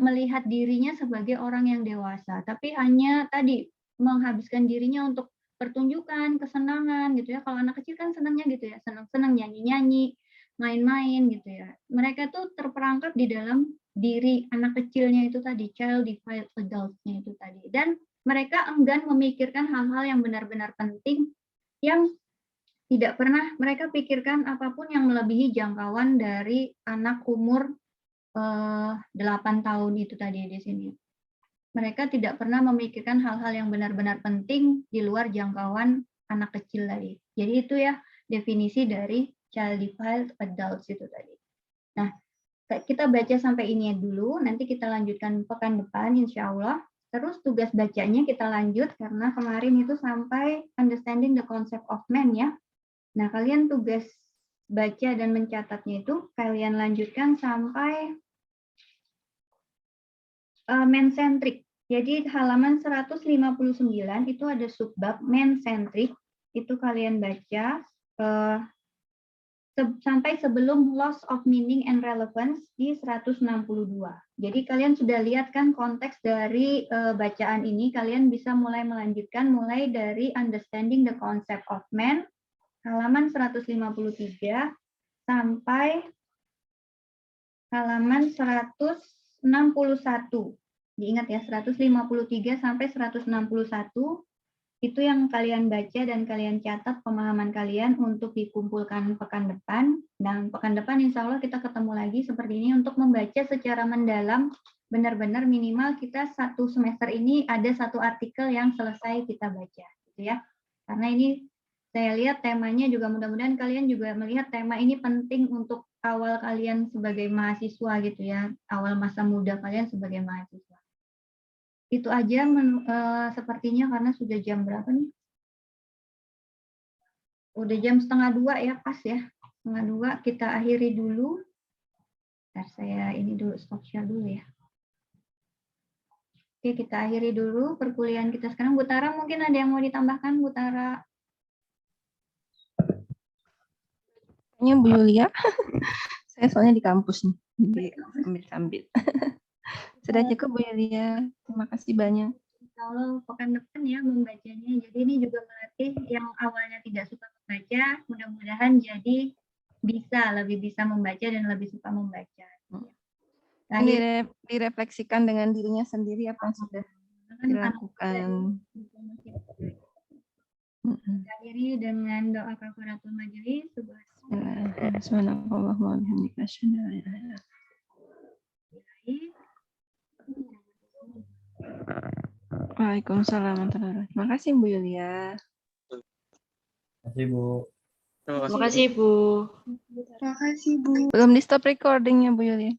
melihat dirinya sebagai orang yang dewasa, tapi hanya tadi menghabiskan dirinya untuk pertunjukan, kesenangan gitu ya. Kalau anak kecil kan senangnya gitu ya, senang-senang nyanyi-nyanyi, main-main gitu ya. Mereka tuh terperangkap di dalam diri anak kecilnya itu tadi, childified adults-nya itu tadi. Dan mereka enggan memikirkan hal-hal yang benar-benar penting yang tidak pernah mereka pikirkan, apapun yang melebihi jangkauan dari anak umur 8 tahun itu tadi di sini. Mereka tidak pernah memikirkan hal-hal yang benar-benar penting di luar jangkauan anak kecil tadi. Jadi itu ya definisi dari childified adults itu tadi. Nah, kita baca sampai ini dulu, nanti kita lanjutkan pekan depan insya Allah. Terus tugas bacanya kita lanjut, karena kemarin itu sampai understanding the concept of man ya. Nah, kalian tugas baca dan mencatatnya itu kalian lanjutkan sampai man-centric. Jadi halaman 159 itu ada subbab man-centric, itu kalian baca sampai sebelum loss of meaning and relevance di 162. Jadi kalian sudah lihat kan konteks dari bacaan ini, kalian bisa mulai melanjutkan mulai dari understanding the concept of man, halaman 153 sampai halaman 161. Diingat ya, 153 sampai 161 itu yang kalian baca dan kalian catat pemahaman kalian untuk dikumpulkan pekan depan. Dan pekan depan insya Allah kita ketemu lagi seperti ini untuk membaca secara mendalam, benar-benar minimal kita satu semester ini ada satu artikel yang selesai kita baca, gitu ya. Karena ini saya lihat temanya juga, mudah-mudahan kalian juga melihat tema ini penting untuk awal kalian sebagai mahasiswa gitu ya, awal masa muda kalian sebagai mahasiswa. Itu aja sepertinya, karena sudah jam berapa nih? Udah jam 1:30 ya, pas ya. 1:30 kita akhiri dulu. Bentar, saya ini dulu, stop share dulu ya. Oke, kita akhiri dulu perkuliahan kita sekarang. Bu Tara, mungkin ada yang mau ditambahkan, Bu Tara? Kayaknya Bu Yulia. Saya soalnya di kampus nih, jadi sambil-sambil. Sudah cukup Bu Yulia, terima kasih banyak. Kalau pekan depan ya membacanya, jadi ini juga melatih yang awalnya tidak suka membaca, mudah-mudahan jadi lebih bisa membaca dan lebih suka membaca. Direfleksikan dengan dirinya sendiri apa yang sudah dilakukan. Akhiri dengan doa kafaratul majelis. Waalaikumsalam warahmatullahi wabarakatuh. Terima kasih Bu Yulia. kasih Bu. Terima kasih. Terima kasih, Bu. Terima kasih, Bu. Belum di stop recordingnya Bu Yulia.